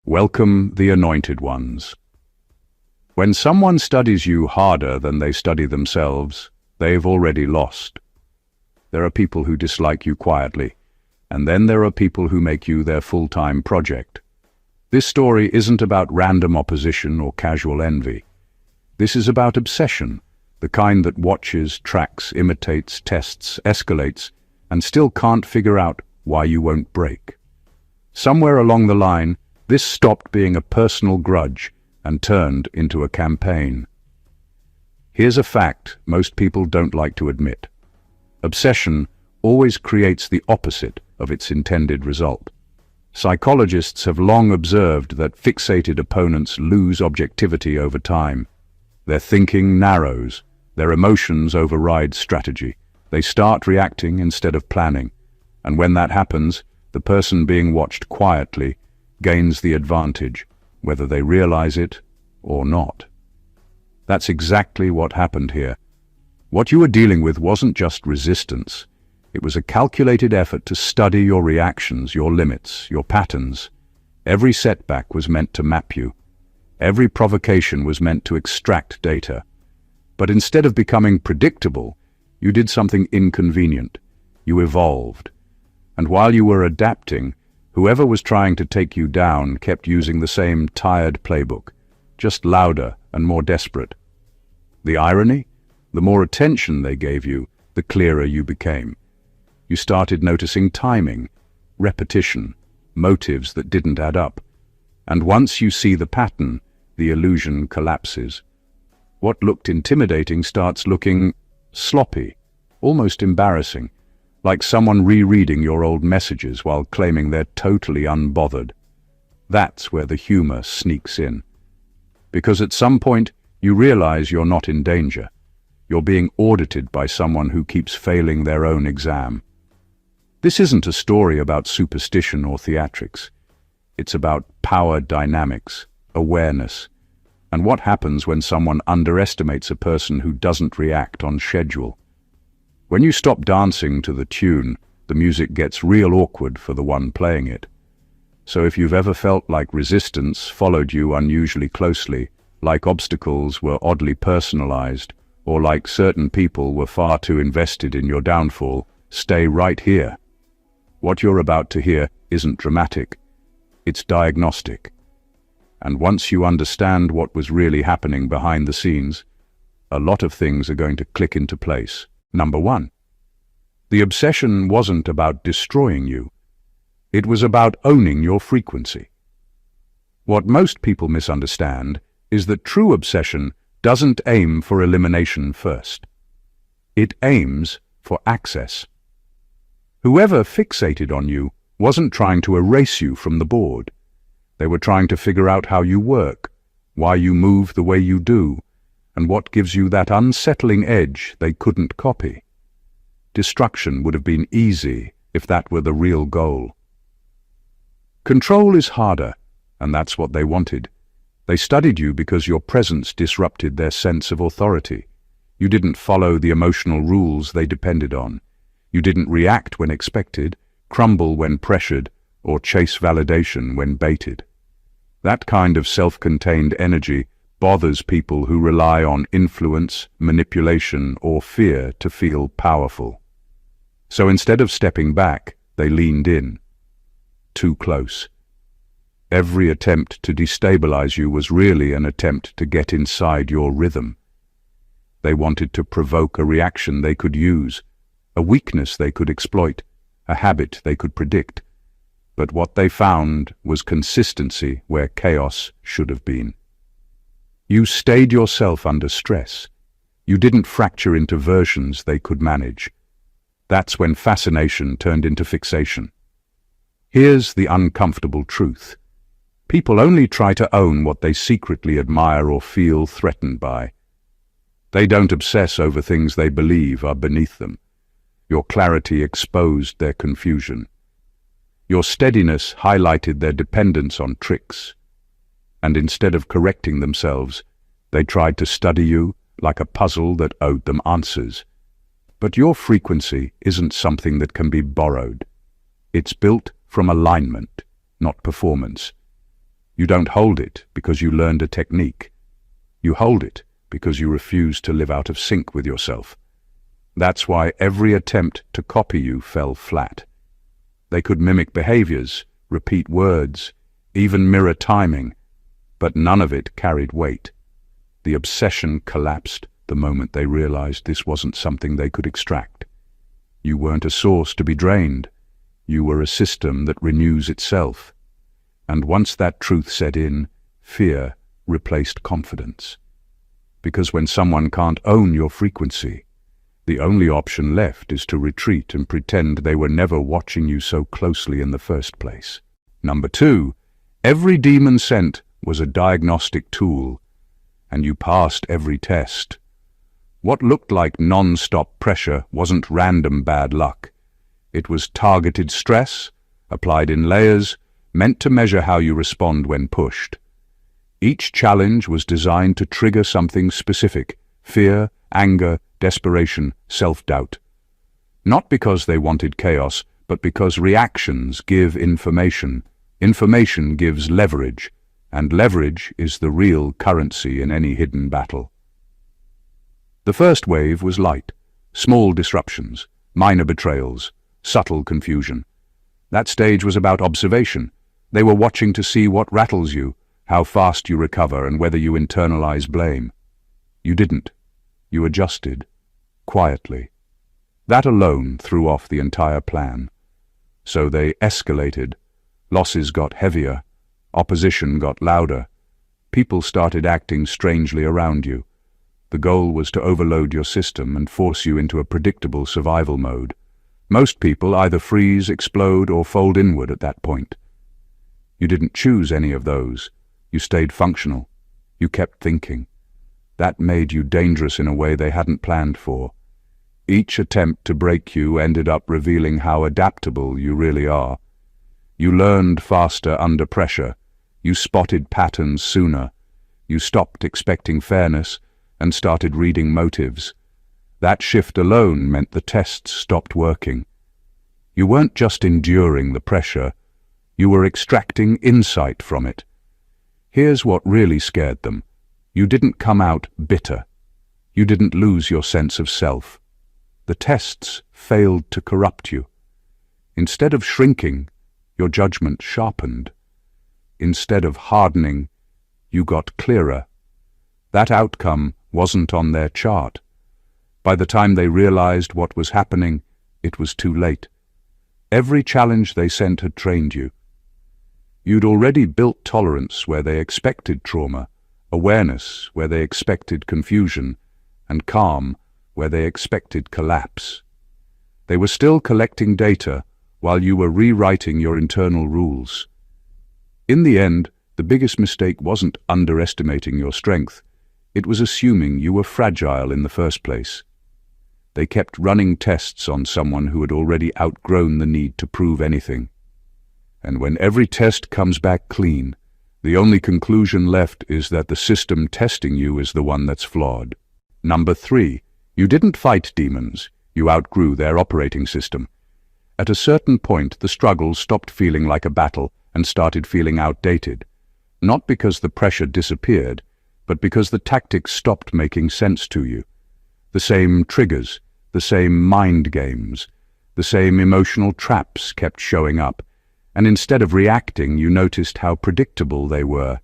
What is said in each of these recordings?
Welcome the anointed ones. When someone studies you harder than they study themselves, they've already lost. There are people who dislike you quietly, and then there are people who make you their full-time project. This story isn't about random opposition or casual envy. This is about obsession, the kind that watches, tracks, imitates, tests, escalates, and still can't figure out why you won't break. Somewhere along the line, this stopped being a personal grudge and turned into a campaign. Here's a fact most people don't like to admit. Obsession always creates the opposite of its intended result. Psychologists have long observed that fixated opponents lose objectivity over time. Their thinking narrows, their emotions override strategy. They start reacting instead of planning, and when that happens, the person being watched quietly gains the advantage, whether they realize it or not. That's exactly what happened here. What you were dealing with wasn't just resistance. It was a calculated effort to study your reactions, your limits, your patterns. Every setback was meant to map you. Every provocation was meant to extract data. But instead of becoming predictable, you did something inconvenient. You evolved. And while you were adapting, whoever was trying to take you down kept using the same tired playbook, just louder and more desperate. The irony? The more attention they gave you, the clearer you became. You started noticing timing, repetition, motives that didn't add up. And once you see the pattern, the illusion collapses. What looked intimidating starts looking sloppy, almost embarrassing, like someone rereading your old messages while claiming they're totally unbothered. That's where the humor sneaks in. Because at some point, you realize you're not in danger. You're being audited by someone who keeps failing their own exam. This isn't a story about superstition or theatrics. It's about power dynamics, awareness, and what happens when someone underestimates a person who doesn't react on schedule. When you stop dancing to the tune, the music gets real awkward for the one playing it. So if you've ever felt like resistance followed you unusually closely, like obstacles were oddly personalized, or like certain people were far too invested in your downfall, stay right here. What you're about to hear isn't dramatic, it's diagnostic. And once you understand what was really happening behind the scenes, a lot of things are going to click into place. Number 1. The obsession wasn't about destroying you. It was about owning your frequency. What most people misunderstand is that true obsession doesn't aim for elimination first. It aims for access. Whoever fixated on you wasn't trying to erase you from the board. They were trying to figure out how you work, why you move the way you do, and what gives you that unsettling edge they couldn't copy. Destruction would have been easy if that were the real goal. Control is harder, and that's what they wanted. They studied you because your presence disrupted their sense of authority. You didn't follow the emotional rules they depended on. You didn't react when expected, crumble when pressured, or chase validation when baited. That kind of self-contained energy bothers people who rely on influence, manipulation, or fear to feel powerful. So instead of stepping back, they leaned in. Too close. Every attempt to destabilize you was really an attempt to get inside your rhythm. They wanted to provoke a reaction they could use, a weakness they could exploit, a habit they could predict. But what they found was consistency where chaos should have been. You stayed yourself under stress. You didn't fracture into versions they could manage. That's when fascination turned into fixation. Here's the uncomfortable truth. People only try to own what they secretly admire or feel threatened by. They don't obsess over things they believe are beneath them. Your clarity exposed their confusion. Your steadiness highlighted their dependence on tricks. And instead of correcting themselves, they tried to study you like a puzzle that owed them answers. But your frequency isn't something that can be borrowed. It's built from alignment, not performance. You don't hold it because you learned a technique. You hold it because you refuse to live out of sync with yourself. That's why every attempt to copy you fell flat. They could mimic behaviors, repeat words, even mirror timing, but none of it carried weight. The obsession collapsed the moment they realized this wasn't something they could extract. You weren't a source to be drained. You were a system that renews itself. And once that truth set in, fear replaced confidence. Because when someone can't own your frequency, the only option left is to retreat and pretend they were never watching you so closely in the first place. Number 2, every demon sent was a diagnostic tool, and you passed every test. What looked like non-stop pressure wasn't random bad luck. It was targeted stress, applied in layers, meant to measure how you respond when pushed. Each challenge was designed to trigger something specific: fear, anger, desperation, self-doubt. Not because they wanted chaos, but because reactions give information. Information gives leverage, and leverage is the real currency in any hidden battle. The first wave was light, small disruptions, minor betrayals, subtle confusion. That stage was about observation. They were watching to see what rattles you, how fast you recover, and whether you internalize blame. You didn't. You adjusted, quietly. That alone threw off the entire plan. So they escalated. Losses got heavier. Opposition got louder. People started acting strangely around you. The goal was to overload your system and force you into a predictable survival mode. Most people either freeze, explode, or fold inward at that point. You didn't choose any of those. You stayed functional. You kept thinking. That made you dangerous in a way they hadn't planned for. Each attempt to break you ended up revealing how adaptable you really are. You learned faster under pressure. You spotted patterns sooner. You stopped expecting fairness and started reading motives. That shift alone meant the tests stopped working. You weren't just enduring the pressure, you were extracting insight from it. Here's what really scared them. You didn't come out bitter. You didn't lose your sense of self. The tests failed to corrupt you. Instead of shrinking, your judgment sharpened. Instead of hardening, you got clearer. That outcome wasn't on their chart. By the time they realized what was happening, it was too late. Every challenge they sent had trained you. You'd already built tolerance where they expected trauma, awareness where they expected confusion, and calm where they expected collapse. They were still collecting data while you were rewriting your internal rules. In the end, the biggest mistake wasn't underestimating your strength. It was assuming you were fragile in the first place. They kept running tests on someone who had already outgrown the need to prove anything. And when every test comes back clean, the only conclusion left is that the system testing you is the one that's flawed. Number 3, you didn't fight demons, you outgrew their operating system. At a certain point, the struggle stopped feeling like a battle and started feeling outdated. Not because the pressure disappeared, but because the tactics stopped making sense to you. The same triggers, the same mind games, the same emotional traps kept showing up, and instead of reacting, you noticed how predictable they were.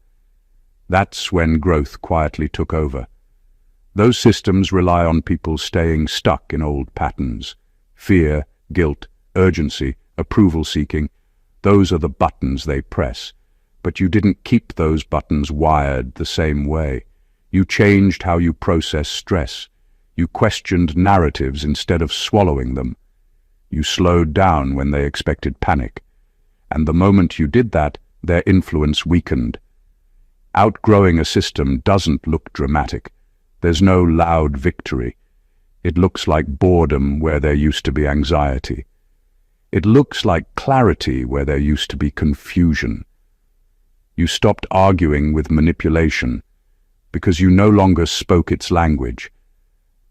That's when growth quietly took over. Those systems rely on people staying stuck in old patterns. Fear, guilt, urgency, approval-seeking, those are the buttons they press. But you didn't keep those buttons wired the same way. You changed how you process stress. You questioned narratives instead of swallowing them. You slowed down when they expected panic. And the moment you did that, their influence weakened. Outgrowing a system doesn't look dramatic. There's no loud victory. It looks like boredom where there used to be anxiety. It looks like clarity where there used to be confusion. You stopped arguing with manipulation because you no longer spoke its language.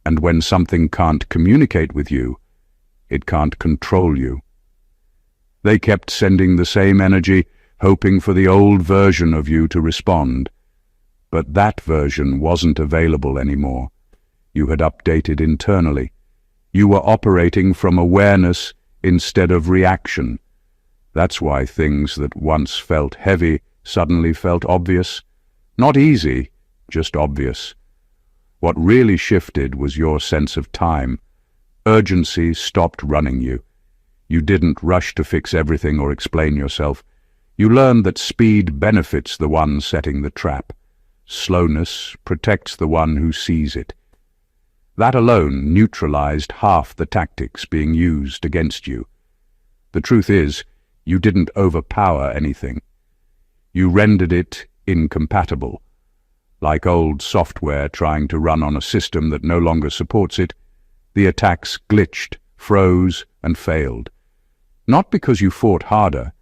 And when something can't communicate with you, it can't control you. They kept sending the same energy, hoping for the old version of you to respond. But that version wasn't available anymore. You had updated internally. You were operating from awareness instead of reaction. That's why things that once felt heavy suddenly felt obvious. Not easy, just obvious. What really shifted was your sense of time. Urgency stopped running you. You didn't rush to fix everything or explain yourself. You learned that speed benefits the one setting the trap. Slowness protects the one who sees it. That alone neutralized half the tactics being used against you. The truth is, you didn't overpower anything. You rendered it incompatible. Like old software trying to run on a system that no longer supports it, the attacks glitched, froze, and failed. Not because you fought harder,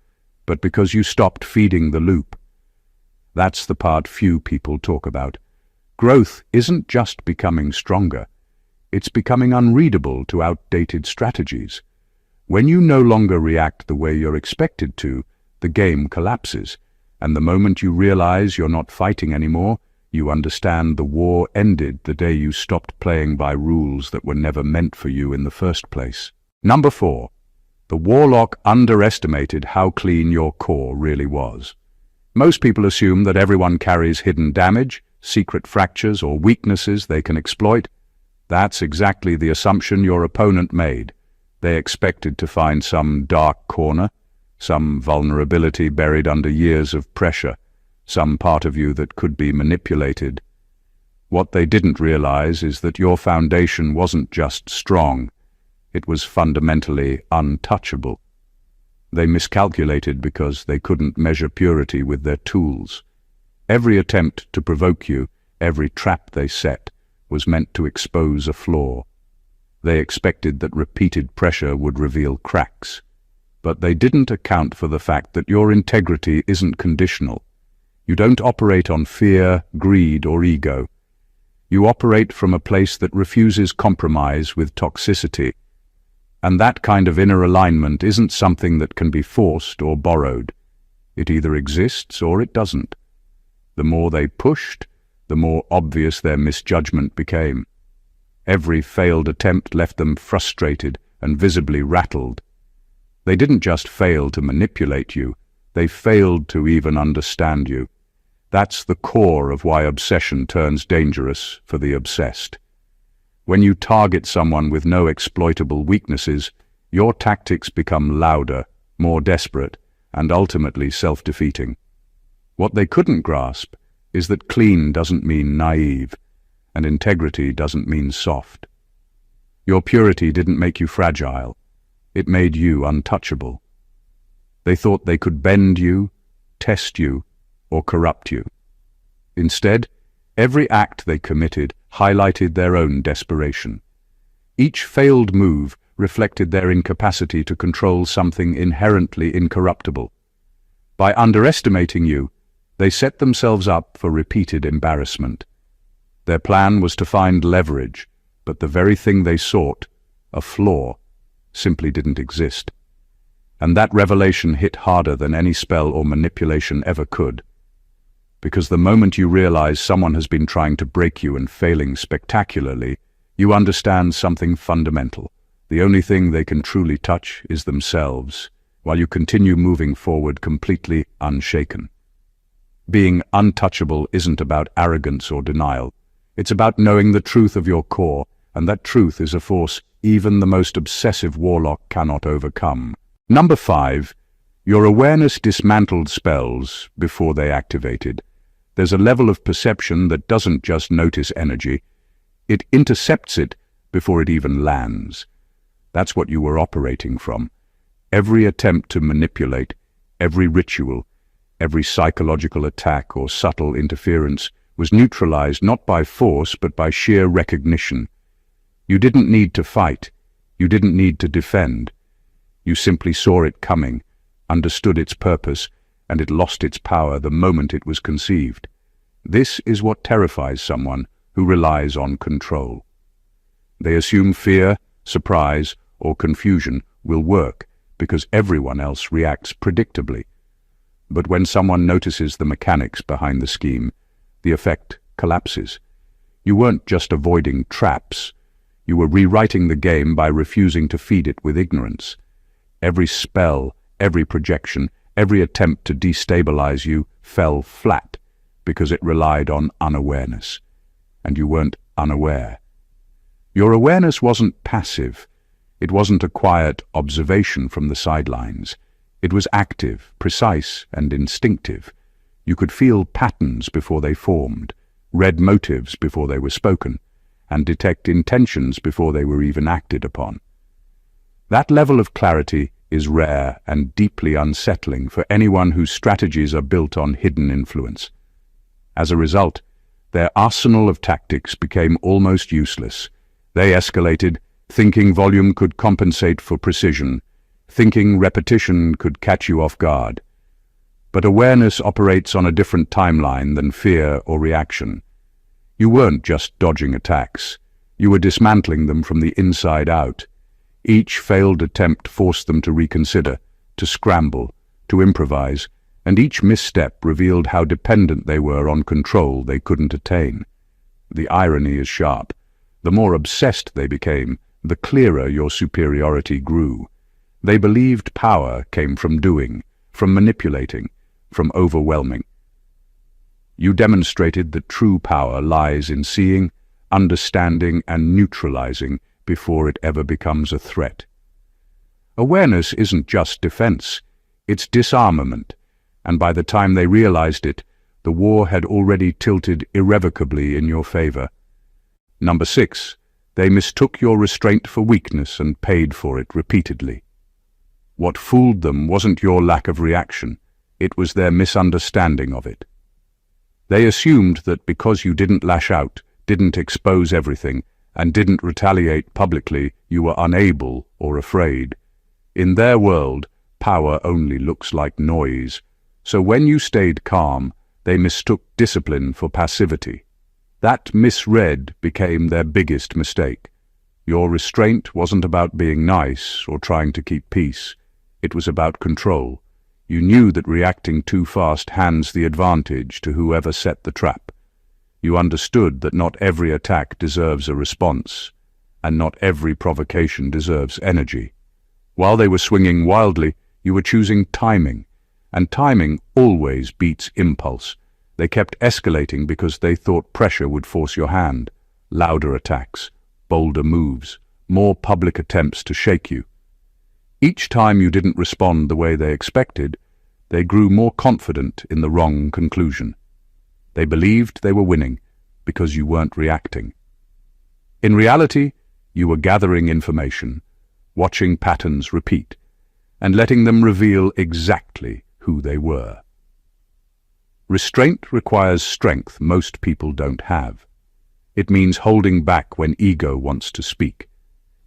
but because you stopped feeding the loop. That's the part few people talk about. Growth isn't just becoming stronger. It's becoming unreadable to outdated strategies. When you no longer react the way you're expected to, the game collapses, and the moment you realize you're not fighting anymore, you understand the war ended the day you stopped playing by rules that were never meant for you in the first place. Number 4. The Warlock underestimated how clean your core really was. Most people assume that everyone carries hidden damage, secret fractures, or weaknesses they can exploit. That's exactly the assumption your opponent made. They expected to find some dark corner, some vulnerability buried under years of pressure, some part of you that could be manipulated. What they didn't realize is that your foundation wasn't just strong, it was fundamentally untouchable. They miscalculated because they couldn't measure purity with their tools. Every attempt to provoke you, every trap they set, was meant to expose a flaw. They expected that repeated pressure would reveal cracks. But they didn't account for the fact that your integrity isn't conditional. You don't operate on fear, greed, or ego. You operate from a place that refuses compromise with toxicity. And that kind of inner alignment isn't something that can be forced or borrowed. It either exists or it doesn't. The more they pushed, the more obvious their misjudgment became. Every failed attempt left them frustrated and visibly rattled. They didn't just fail to manipulate you, they failed to even understand you. That's the core of why obsession turns dangerous for the obsessed. When you target someone with no exploitable weaknesses, your tactics become louder, more desperate, and ultimately self-defeating. What they couldn't grasp is that clean doesn't mean naive, and integrity doesn't mean soft. Your purity didn't make you fragile, it made you untouchable. They thought they could bend you, test you, or corrupt you. Instead, every act they committed highlighted their own desperation. Each failed move reflected their incapacity to control something inherently incorruptible. By underestimating you, they set themselves up for repeated embarrassment. Their plan was to find leverage, but the very thing they sought, a flaw, simply didn't exist. And that revelation hit harder than any spell or manipulation ever could. Because the moment you realize someone has been trying to break you and failing spectacularly, you understand something fundamental. The only thing they can truly touch is themselves, while you continue moving forward completely unshaken. Being untouchable isn't about arrogance or denial. It's about knowing the truth of your core, and that truth is a force even the most obsessive warlock cannot overcome. Number 5. Your awareness dismantled spells before they activated. There's a level of perception that doesn't just notice energy, it intercepts it before it even lands. That's what you were operating from. Every attempt to manipulate, every ritual, every psychological attack or subtle interference was neutralized not by force but by sheer recognition. You didn't need to fight, you didn't need to defend. You simply saw it coming, understood its purpose, and it lost its power the moment it was conceived. This is what terrifies someone who relies on control. They assume fear, surprise, or confusion will work because everyone else reacts predictably. But when someone notices the mechanics behind the scheme, the effect collapses. You weren't just avoiding traps. You were rewriting the game by refusing to feed it with ignorance. Every spell, every projection, every attempt to destabilize you fell flat because it relied on unawareness. And you weren't unaware. Your awareness wasn't passive. It wasn't a quiet observation from the sidelines. It was active, precise, and instinctive. You could feel patterns before they formed, read motives before they were spoken, and detect intentions before they were even acted upon. That level of clarity is rare and deeply unsettling for anyone whose strategies are built on hidden influence. As a result, their arsenal of tactics became almost useless. They escalated, thinking volume could compensate for precision, thinking repetition could catch you off guard. But awareness operates on a different timeline than fear or reaction. You weren't just dodging attacks. You were dismantling them from the inside out. Each failed attempt forced them to reconsider, to scramble, to improvise, and each misstep revealed how dependent they were on control they couldn't attain. The irony is sharp. The more obsessed they became, the clearer your superiority grew. They believed power came from doing, from manipulating, from overwhelming. You demonstrated that true power lies in seeing, understanding, and neutralizing before it ever becomes a threat. Awareness isn't just defense, it's disarmament, and by the time they realized it, the war had already tilted irrevocably in your favor. Number 6, they mistook your restraint for weakness and paid for it repeatedly. What fooled them wasn't your lack of reaction, it was their misunderstanding of it. They assumed that because you didn't lash out, didn't expose everything, and didn't retaliate publicly, you were unable or afraid. In their world, power only looks like noise, so when you stayed calm, they mistook discipline for passivity. That misread became their biggest mistake. Your restraint wasn't about being nice or trying to keep peace. It was about control. You knew that reacting too fast hands the advantage to whoever set the trap. You understood that not every attack deserves a response, and not every provocation deserves energy. While they were swinging wildly, you were choosing timing, and timing always beats impulse. They kept escalating because they thought pressure would force your hand. Louder attacks, bolder moves, more public attempts to shake you. Each time you didn't respond the way they expected, they grew more confident in the wrong conclusion. They believed they were winning because you weren't reacting. In reality, you were gathering information, watching patterns repeat, and letting them reveal exactly who they were. Restraint requires strength most people don't have. It means holding back when ego wants to speak.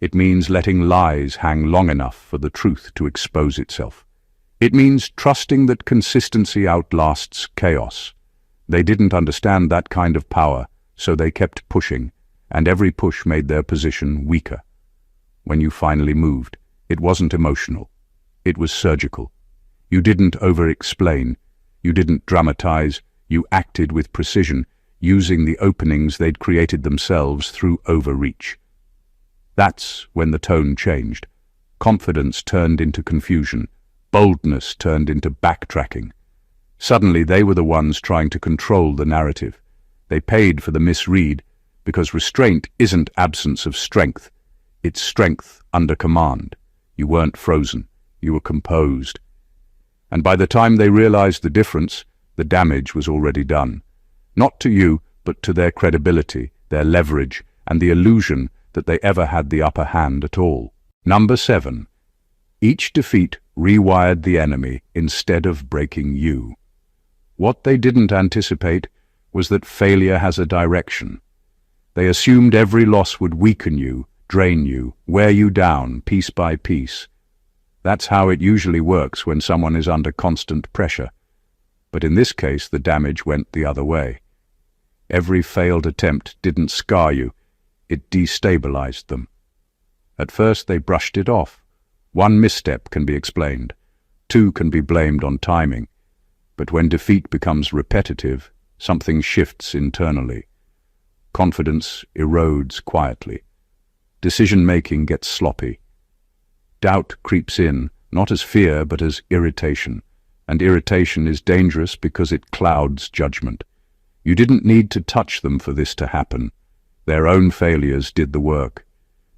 It means letting lies hang long enough for the truth to expose itself. It means trusting that consistency outlasts chaos. They didn't understand that kind of power, so they kept pushing, and every push made their position weaker. When you finally moved, it wasn't emotional. It was surgical. You didn't over-explain. You didn't dramatize. You acted with precision, using the openings they'd created themselves through overreach. That's when the tone changed. Confidence turned into confusion. Boldness turned into backtracking. Suddenly they were the ones trying to control the narrative. They paid for the misread because restraint isn't absence of strength. It's strength under command. You weren't frozen. You were composed. And by the time they realized the difference, the damage was already done. Not to you, but to their credibility, their leverage, and the illusion that they ever had the upper hand at all. Number 7. Each defeat rewired the enemy instead of breaking you. What they didn't anticipate was that failure has a direction. They assumed every loss would weaken you, drain you, wear you down piece by piece. That's how it usually works when someone is under constant pressure. But in this case, the damage went the other way. Every failed attempt didn't scar you, it destabilized them. At first they brushed it off. One misstep can be explained. 2 can be blamed on timing. But when defeat becomes repetitive, something shifts internally. Confidence erodes quietly. Decision-making gets sloppy. Doubt creeps in, not as fear but as irritation. And irritation is dangerous because it clouds judgment. You didn't need to touch them for this to happen. Their own failures did the work.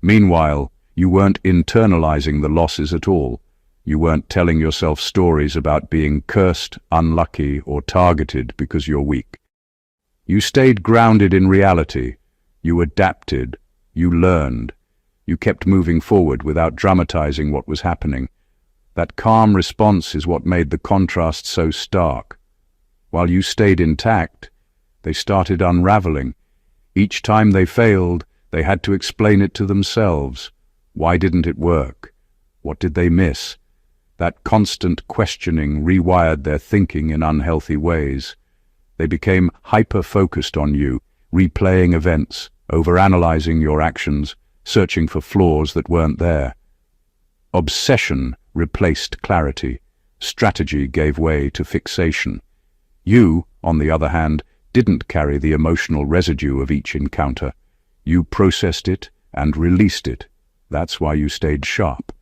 Meanwhile, you weren't internalizing the losses at all. You weren't telling yourself stories about being cursed, unlucky, or targeted because you're weak. You stayed grounded in reality. You adapted. You learned. You kept moving forward without dramatizing what was happening. That calm response is what made the contrast so stark. While you stayed intact, they started unraveling. Each time they failed, they had to explain it to themselves. Why didn't it work? What did they miss? That constant questioning rewired their thinking in unhealthy ways. They became hyper-focused on you, replaying events, overanalyzing your actions, searching for flaws that weren't there. Obsession replaced clarity. Strategy gave way to fixation. You, on the other hand, didn't carry the emotional residue of each encounter. You processed it and released it. That's why you stayed sharp.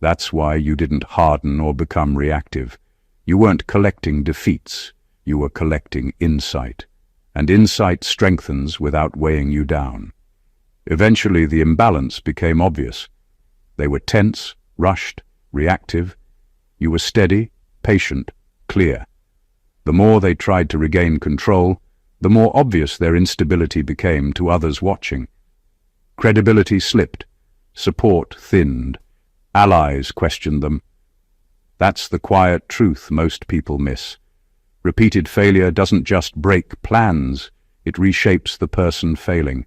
That's why you didn't harden or become reactive. You weren't collecting defeats. You were collecting insight. And insight strengthens without weighing you down. Eventually, the imbalance became obvious. They were tense, rushed, reactive. You were steady, patient, clear. The more they tried to regain control, the more obvious their instability became to others watching. Credibility slipped. Support thinned. Allies questioned them. That's the quiet truth most people miss. Repeated failure doesn't just break plans, it reshapes the person failing.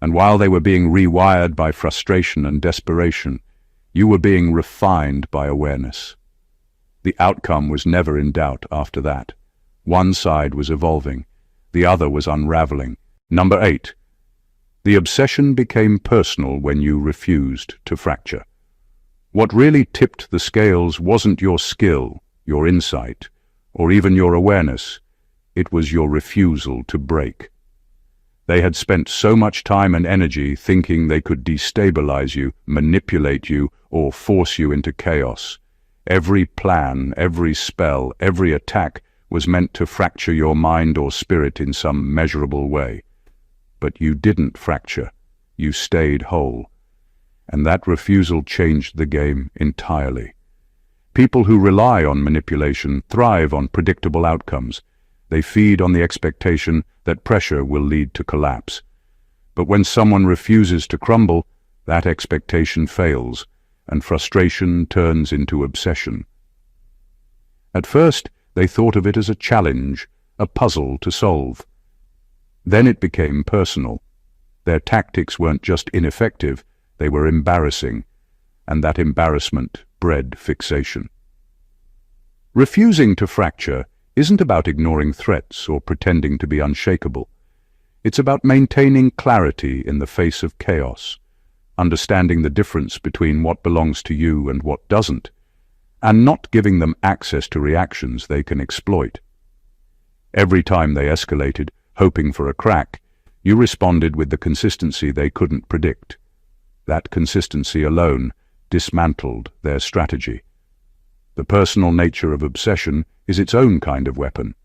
And while they were being rewired by frustration and desperation, you were being refined by awareness. The outcome was never in doubt after that. One side was evolving, the other was unraveling. Number 8. The obsession became personal when you refused to fracture. What really tipped the scales wasn't your skill, your insight, or even your awareness. It was your refusal to break. They had spent so much time and energy thinking they could destabilize you, manipulate you, or force you into chaos. Every plan, every spell, every attack was meant to fracture your mind or spirit in some measurable way. But you didn't fracture. You stayed whole. And that refusal changed the game entirely. People who rely on manipulation thrive on predictable outcomes. They feed on the expectation that pressure will lead to collapse. But when someone refuses to crumble, that expectation fails, and frustration turns into obsession. At first, they thought of it as a challenge, a puzzle to solve. Then it became personal. Their tactics weren't just ineffective, they were embarrassing, and that embarrassment bred fixation. Refusing to fracture isn't about ignoring threats or pretending to be unshakable. It's about maintaining clarity in the face of chaos, understanding the difference between what belongs to you and what doesn't, and not giving them access to reactions they can exploit. Every time they escalated, hoping for a crack, you responded with the consistency they couldn't predict. That consistency alone dismantled their strategy. The personal nature of obsession is its own kind of weapon.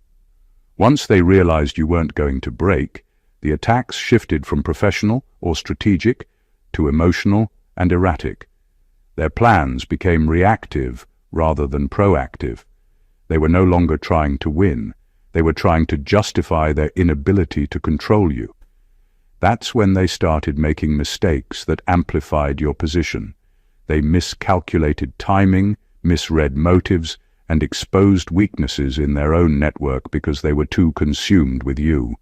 Once they realized you weren't going to break, the attacks shifted from professional or strategic to emotional and erratic. Their plans became reactive rather than proactive. They were no longer trying to win. They were trying to justify their inability to control you. That's when they started making mistakes that amplified your position. They miscalculated timing, misread motives, and exposed weaknesses in their own network because they were too consumed with you.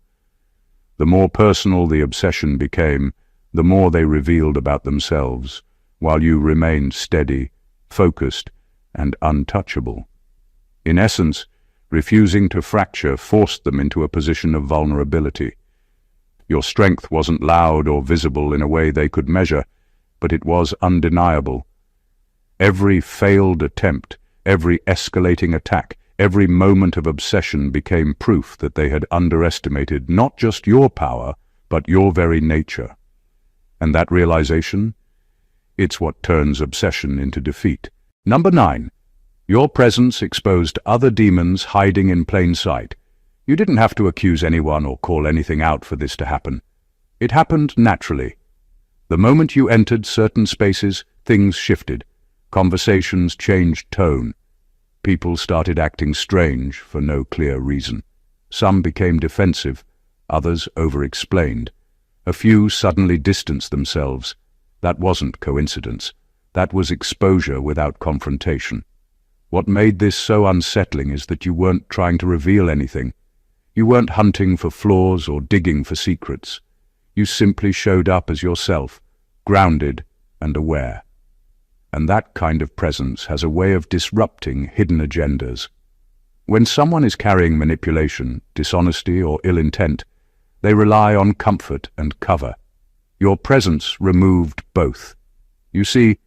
The more personal the obsession became, the more they revealed about themselves, while you remained steady, focused, and untouchable. In essence, refusing to fracture forced them into a position of vulnerability. Your strength wasn't loud or visible in a way they could measure, but it was undeniable. Every failed attempt, every escalating attack, Every moment of obsession became proof that they had underestimated not just your power, but your very nature. And that realization? It's what turns obsession into defeat. Number 9. Your presence exposed other demons hiding in plain sight. You didn't have to accuse anyone or call anything out for this to happen. It happened naturally. The moment you entered certain spaces, things shifted. Conversations changed tone. People started acting strange for no clear reason. Some became defensive, others over-explained. A few suddenly distanced themselves. That wasn't coincidence. That was exposure without confrontation. What made this so unsettling is that you weren't trying to reveal anything. You weren't hunting for flaws or digging for secrets. You simply showed up as yourself, grounded and aware. And that kind of presence has a way of disrupting hidden agendas. When someone is carrying manipulation, dishonesty, or ill intent, they rely on comfort and cover. Your presence removed both. You see,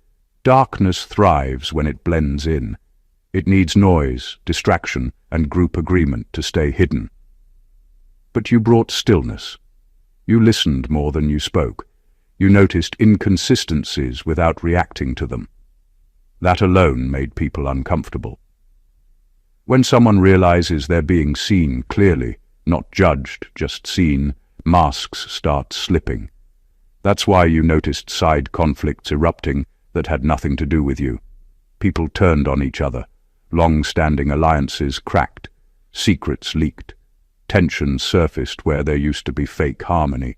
darkness thrives when it blends in. It needs noise, distraction, and group agreement to stay hidden. But you brought stillness. You listened more than you spoke. You noticed inconsistencies without reacting to them. That alone made people uncomfortable. When someone realizes they're being seen clearly, not judged, just seen, masks start slipping. That's why you noticed side conflicts erupting that had nothing to do with you. People turned on each other. Long-standing alliances cracked. Secrets leaked. Tension surfaced where there used to be fake harmony.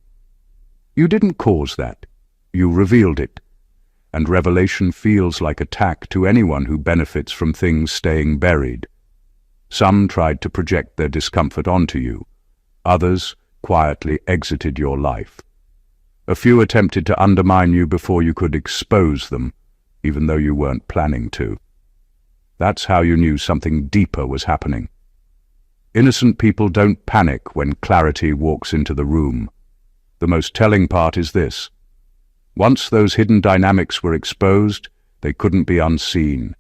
You didn't cause that. You revealed it. And revelation feels like attack to anyone who benefits from things staying buried. Some tried to project their discomfort onto you. Others quietly exited your life. A few attempted to undermine you before you could expose them, even though you weren't planning to. That's how you knew something deeper was happening. Innocent people don't panic when clarity walks into the room. The most telling part is this. Once those hidden dynamics were exposed, they couldn't be unseen.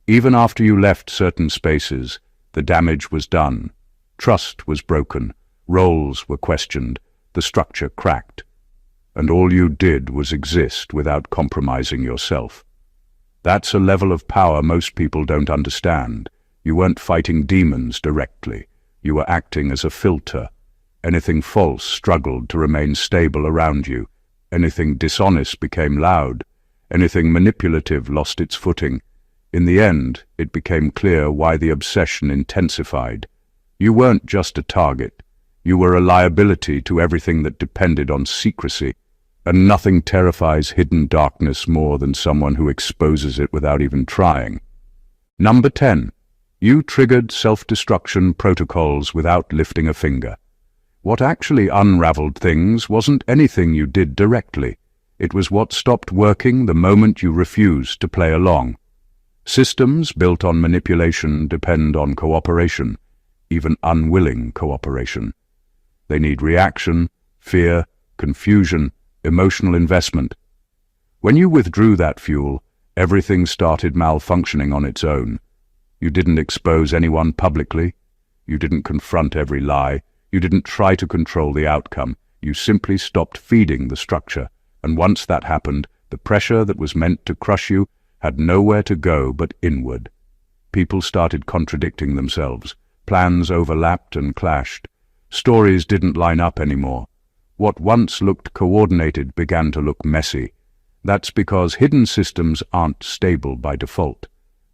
Even after you left certain spaces, the damage was done. Trust was broken. Roles were questioned. The structure cracked. And all you did was exist without compromising yourself. That's a level of power most people don't understand. You weren't fighting demons directly. You were acting as a filter. Anything false struggled to remain stable around you. Anything dishonest became loud. Anything manipulative lost its footing. In the end, it became clear why the obsession intensified. You weren't just a target. You were a liability to everything that depended on secrecy. And nothing terrifies hidden darkness more than someone who exposes it without even trying. Number 10. You triggered self-destruction protocols without lifting a finger. What actually unraveled things wasn't anything you did directly. It was what stopped working the moment you refused to play along. Systems built on manipulation depend on cooperation, even unwilling cooperation. They need reaction, fear, confusion, emotional investment. When you withdrew that fuel, everything started malfunctioning on its own. You didn't expose anyone publicly. You didn't confront every lie. You didn't try to control the outcome. You simply stopped feeding the structure. And once that happened, the pressure that was meant to crush you had nowhere to go but inward. People started contradicting themselves. Plans overlapped and clashed. Stories didn't line up anymore. What once looked coordinated began to look messy. That's because hidden systems aren't stable by default.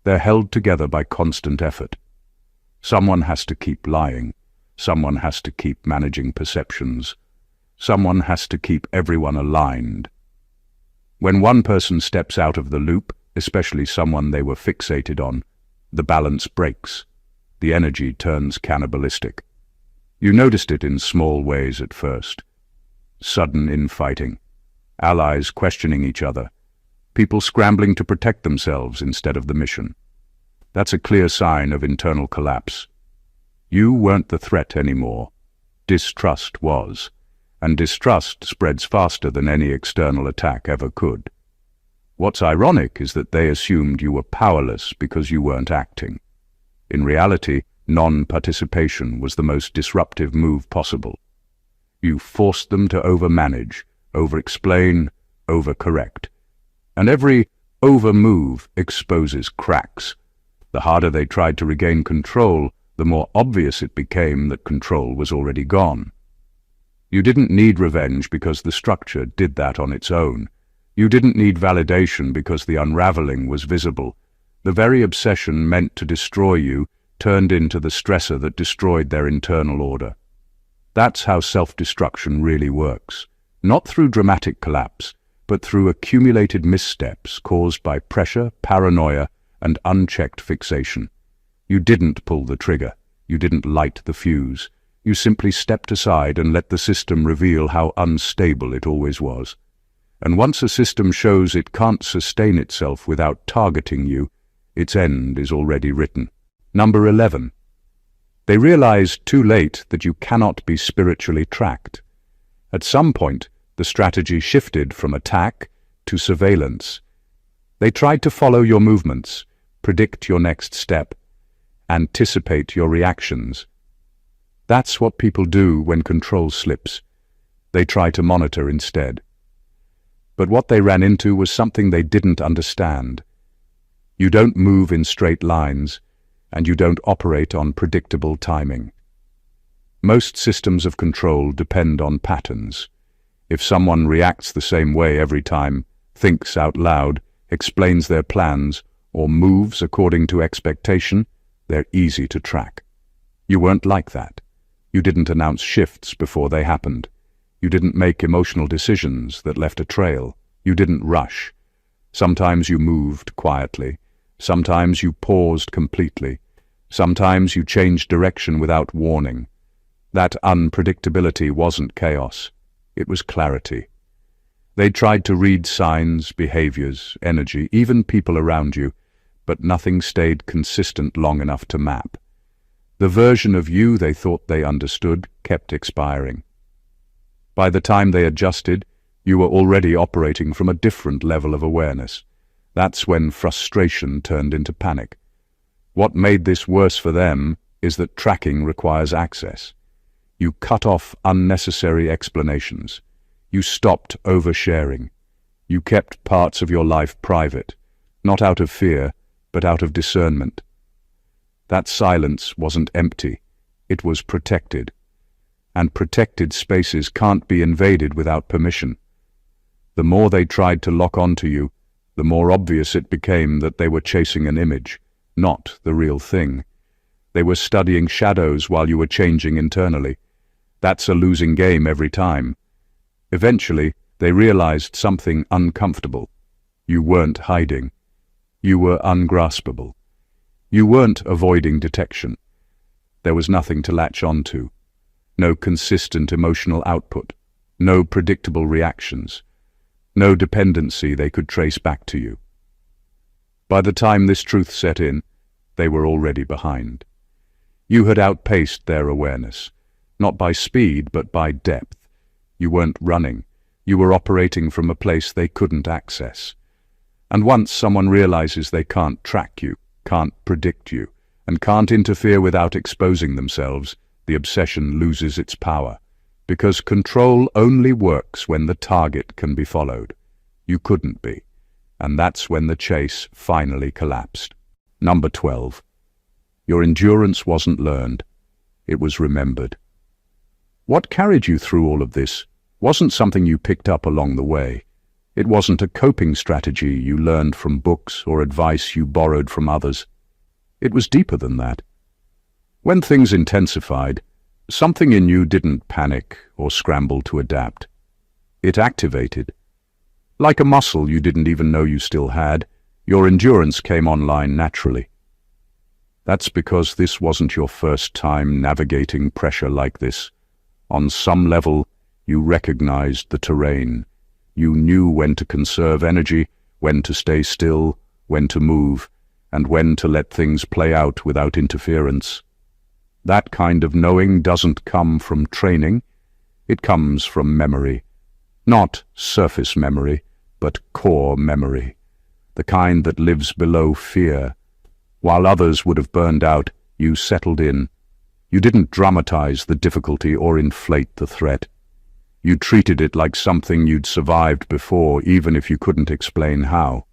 They're held together by constant effort. Someone has to keep lying. Someone has to keep managing perceptions. Someone has to keep everyone aligned. When one person steps out of the loop, especially someone they were fixated on, the balance breaks. The energy turns cannibalistic. You noticed it in small ways at first. Sudden infighting. Allies questioning each other. People scrambling to protect themselves instead of the mission. That's a clear sign of internal collapse. You weren't the threat anymore. Distrust was. And distrust spreads faster than any external attack ever could. What's ironic is that they assumed you were powerless because you weren't acting. In reality, non-participation was the most disruptive move possible. You forced them to overmanage, over-explain, over-correct. And every over-move exposes cracks. The harder they tried to regain control, the more obvious it became that control was already gone. You didn't need revenge because the structure did that on its own. You didn't need validation because the unraveling was visible. The very obsession meant to destroy you turned into the stressor that destroyed their internal order. That's how self-destruction really works. Not through dramatic collapse, but through accumulated missteps caused by pressure, paranoia, and unchecked fixation. You didn't pull the trigger. You didn't light the fuse. You simply stepped aside and let the system reveal how unstable it always was. And once a system shows it can't sustain itself without targeting you, its end is already written. Number 11. They realized too late that you cannot be spiritually tracked. At some point, the strategy shifted from attack to surveillance. They tried to follow your movements, predict your next step, anticipate your reactions. That's what people do when control slips. They try to monitor instead. But what they ran into was something they didn't understand. You don't move in straight lines, and you don't operate on predictable timing. Most systems of control depend on patterns. If someone reacts the same way every time, thinks out loud, explains their plans, or moves according to expectation, they're easy to track. You weren't like that. You didn't announce shifts before they happened. You didn't make emotional decisions that left a trail. You didn't rush. Sometimes you moved quietly. Sometimes you paused completely. Sometimes you changed direction without warning. That unpredictability wasn't chaos. It was clarity. They tried to read signs, behaviors, energy, even people around you, but nothing stayed consistent long enough to map. The version of you they thought they understood kept expiring. By the time they adjusted, you were already operating from a different level of awareness. That's when frustration turned into panic. What made this worse for them is that tracking requires access. You cut off unnecessary explanations. You stopped oversharing. You kept parts of your life private, not out of fear, but out of discernment. That silence wasn't empty. It was protected. And protected spaces can't be invaded without permission. The more they tried to lock onto you, the more obvious it became that they were chasing an image, not the real thing. They were studying shadows while you were changing internally. That's a losing game every time. Eventually, they realized something uncomfortable. You weren't hiding. You were ungraspable. You weren't avoiding detection. There was nothing to latch onto. No consistent emotional output. No predictable reactions. No dependency they could trace back to you. By the time this truth set in, they were already behind. You had outpaced their awareness, not by speed but by depth. You weren't running. You were operating from a place they couldn't access. And once someone realizes they can't track you, can't predict you, and can't interfere without exposing themselves, the obsession loses its power. Because control only works when the target can be followed. You couldn't be. And that's when the chase finally collapsed. Number 12. Your endurance wasn't learned. It was remembered. What carried you through all of this wasn't something you picked up along the way. It wasn't a coping strategy you learned from books or advice you borrowed from others. It was deeper than that. When things intensified, something in you didn't panic or scramble to adapt. It activated. Like a muscle you didn't even know you still had, your endurance came online naturally. That's because this wasn't your first time navigating pressure like this. On some level, you recognized the terrain. You knew when to conserve energy, when to stay still, when to move, and when to let things play out without interference. That kind of knowing doesn't come from training. It comes from memory. Not surface memory, but core memory. The kind that lives below fear. While others would have burned out, You settled in. You didn't dramatize the difficulty or inflate the threat. You treated it like something you'd survived before, even if you couldn't explain how.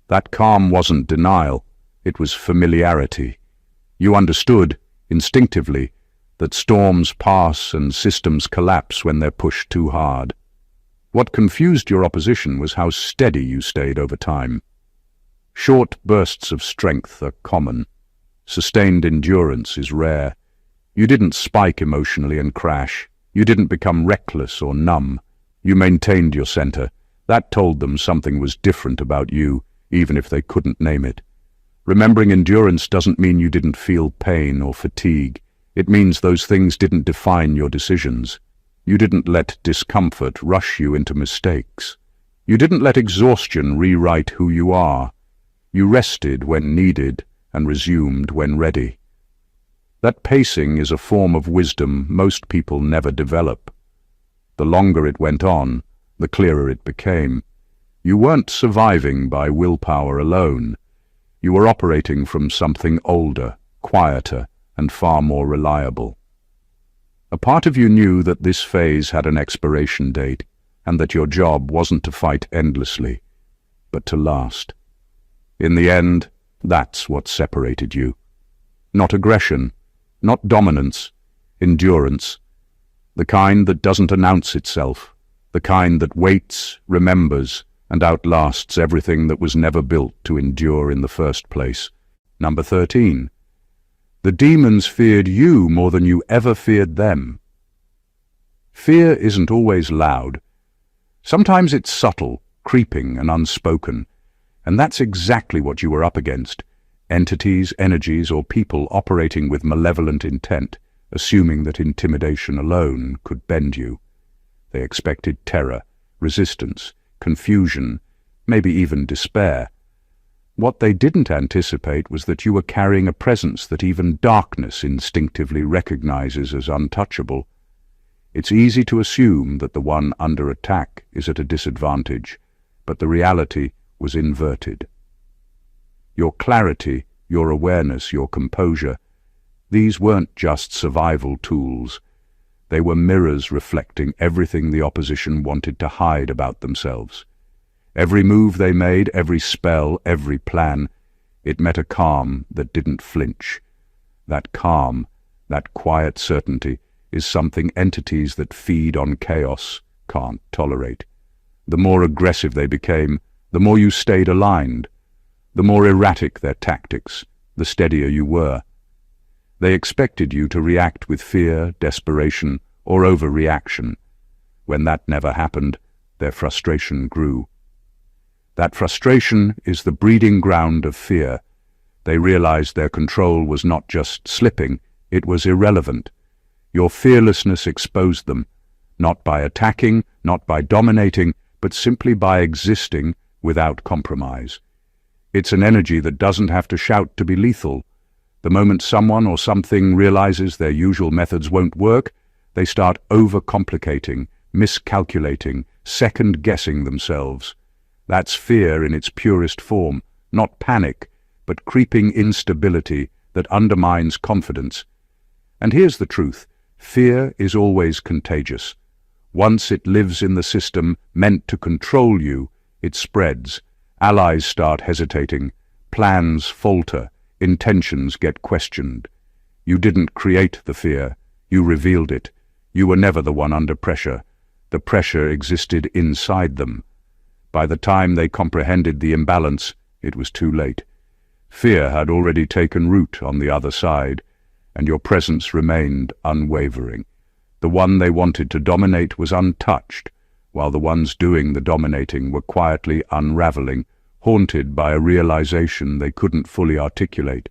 That calm wasn't denial, it was familiarity. You understood, instinctively, that storms pass and systems collapse when they're pushed too hard. What confused your opposition was how steady you stayed over time. Short bursts of strength are common. Sustained endurance is rare. You didn't spike emotionally and crash. You didn't become reckless or numb. You maintained your center. That told them something was different about you, even if they couldn't name it. Remembering endurance doesn't mean you didn't feel pain or fatigue. It means those things didn't define your decisions. You didn't let discomfort rush you into mistakes. You didn't let exhaustion rewrite who you are. You rested when needed and resumed when ready. That pacing is a form of wisdom most people never develop. The longer it went on, the clearer it became. You weren't surviving by willpower alone. You were operating from something older, quieter, and far more reliable. A part of you knew that this phase had an expiration date, and that your job wasn't to fight endlessly, but to last. In the end, that's what separated you. Not aggression, not dominance, endurance. The kind that doesn't announce itself, the kind that waits, remembers, and outlasts everything that was never built to endure in the first place. Number 13. The demons feared you more than you ever feared them. Fear isn't always loud. Sometimes it's subtle, creeping, and unspoken. And that's exactly what you were up against. Entities, energies, or people operating with malevolent intent, assuming that intimidation alone could bend you. They expected terror, resistance, confusion, maybe even despair. What they didn't anticipate was that you were carrying a presence that even darkness instinctively recognizes as untouchable. It's easy to assume that the one under attack is at a disadvantage, but the reality was inverted. Your clarity, your awareness, your composure, these weren't just survival tools. They were mirrors reflecting everything the opposition wanted to hide about themselves. Every move they made, every spell, every plan, it met a calm that didn't flinch. That calm, that quiet certainty, is something entities that feed on chaos can't tolerate. The more aggressive they became, the more you stayed aligned. The more erratic their tactics, the steadier you were. They expected you to react with fear, desperation, or overreaction. When that never happened, their frustration grew. That frustration is the breeding ground of fear. They realized their control was not just slipping, it was irrelevant. Your fearlessness exposed them, not by attacking, not by dominating, but simply by existing without compromise. It's an energy that doesn't have to shout to be lethal. The moment someone or something realizes their usual methods won't work, they start overcomplicating, miscalculating, second-guessing themselves. That's fear in its purest form, not panic, but creeping instability that undermines confidence. And here's the truth. Fear is always contagious. Once it lives in the system meant to control you, it spreads. Allies start hesitating. Plans falter. Intentions get questioned. You didn't create the fear. You revealed it. You were never the one under pressure. The pressure existed inside them. By the time they comprehended the imbalance, it was too late. Fear had already taken root on the other side, and your presence remained unwavering. The one they wanted to dominate was untouched, while the ones doing the dominating were quietly unraveling, haunted by a realization they couldn't fully articulate,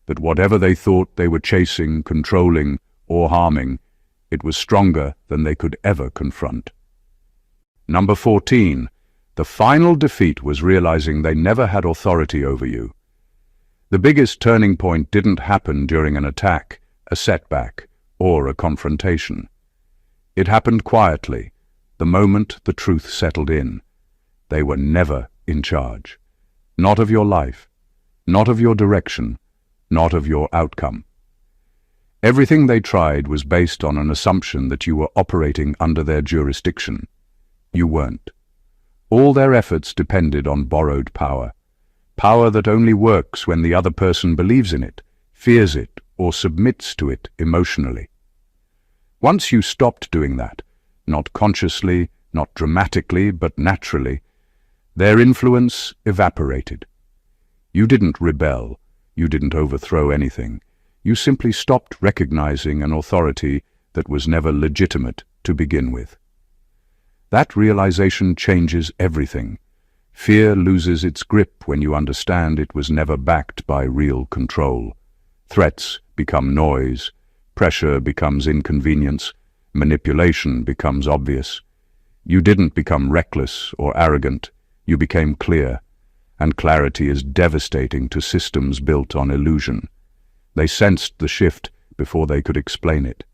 that whatever they thought they were chasing, controlling, or harming, it was stronger than they could ever confront. Number 14. The final defeat was realizing they never had authority over you. The biggest turning point didn't happen during an attack, a setback, or a confrontation. It happened quietly, the moment the truth settled in. They were never in charge. Not of your life, not of your direction, not of your outcome. Everything they tried was based on an assumption that you were operating under their jurisdiction. You weren't. All their efforts depended on borrowed power. Power that only works when the other person believes in it, fears it, or submits to it emotionally. Once you stopped doing that, not consciously, not dramatically, but naturally, their influence evaporated. You didn't rebel, you didn't overthrow anything. You simply stopped recognizing an authority that was never legitimate to begin with. That realization changes everything. Fear loses its grip when you understand it was never backed by real control. Threats become noise, pressure becomes inconvenience, manipulation becomes obvious. You didn't become reckless or arrogant, you became clear, and clarity is devastating to systems built on illusion. They sensed the shift before they could explain it.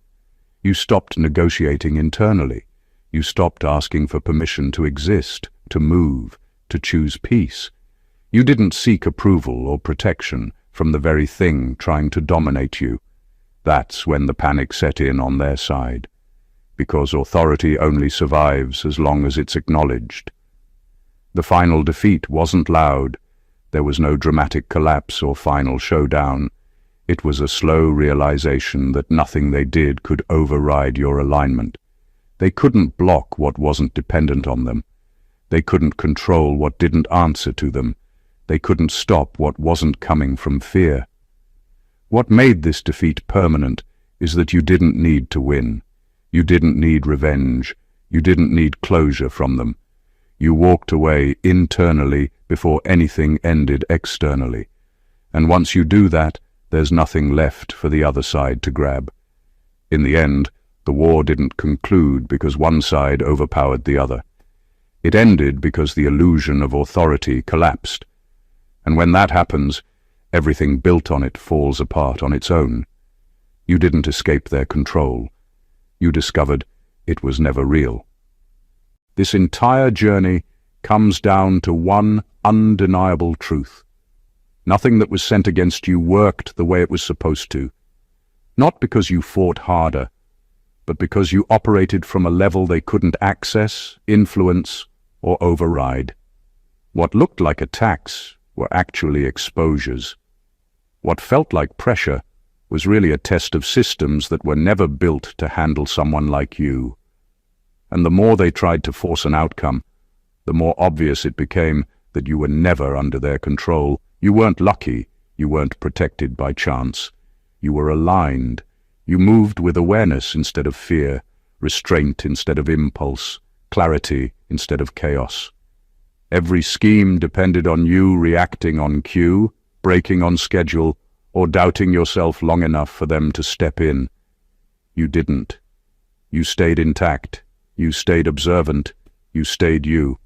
You stopped negotiating internally. You stopped asking for permission to exist, to move, to choose peace. You didn't seek approval or protection from the very thing trying to dominate you. That's when the panic set in on their side, because authority only survives as long as it's acknowledged. The final defeat wasn't loud. There was no dramatic collapse or final showdown. It was a slow realization that nothing they did could override your alignment. They couldn't block what wasn't dependent on them. They couldn't control what didn't answer to them. They couldn't stop what wasn't coming from fear. What made this defeat permanent is that you didn't need to win. You didn't need revenge. You didn't need closure from them. You walked away internally before anything ended externally. And once you do that, there's nothing left for the other side to grab. In the end, the war didn't conclude because one side overpowered the other. It ended because the illusion of authority collapsed. And when that happens, everything built on it falls apart on its own. You didn't escape their control. You discovered it was never real. This entire journey comes down to one undeniable truth. Nothing that was sent against you worked the way it was supposed to. Not because you fought harder, but because you operated from a level they couldn't access, influence, or override. What looked like attacks were actually exposures. What felt like pressure was really a test of systems that were never built to handle someone like you. And the more they tried to force an outcome, the more obvious it became that you were never under their control. You weren't lucky, you weren't protected by chance. You were aligned. You moved with awareness instead of fear, restraint instead of impulse, clarity instead of chaos. Every scheme depended on you reacting on cue, breaking on schedule, or doubting yourself long enough for them to step in. You didn't. You stayed intact. You stayed observant. You stayed you.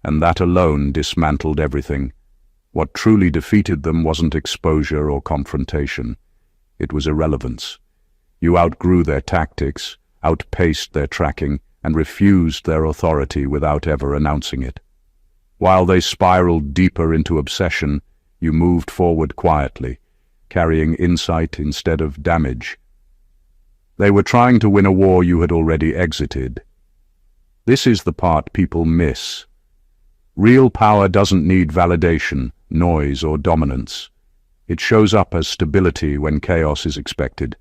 And that alone dismantled everything. What truly defeated them wasn't exposure or confrontation. It was irrelevance. You outgrew their tactics, outpaced their tracking, and refused their authority without ever announcing it. While they spiraled deeper into obsession, you moved forward quietly, carrying insight instead of damage. They were trying to win a war you had already exited. This is the part people miss. Real power doesn't need validation, noise, or dominance. It shows up as stability when chaos is expected.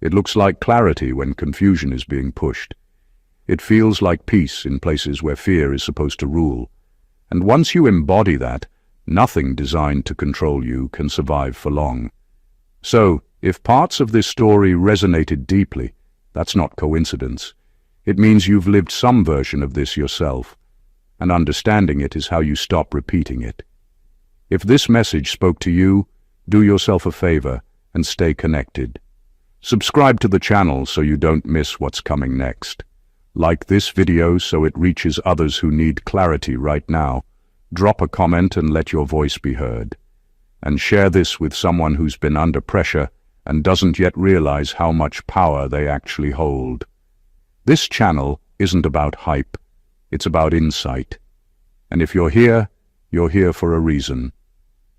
It looks like clarity when confusion is being pushed. It feels like peace in places where fear is supposed to rule. And once you embody that, nothing designed to control you can survive for long. So, if parts of this story resonated deeply, that's not coincidence. It means you've lived some version of this yourself, and understanding it is how you stop repeating it. If this message spoke to you, do yourself a favor and stay connected. Subscribe to the channel so you don't miss what's coming next. Like this video so it reaches others who need clarity right now. Drop a comment and let your voice be heard. And share this with someone who's been under pressure and doesn't yet realize how much power they actually hold. This channel isn't about hype, it's about insight. And if you're here for a reason.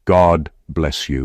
God bless you.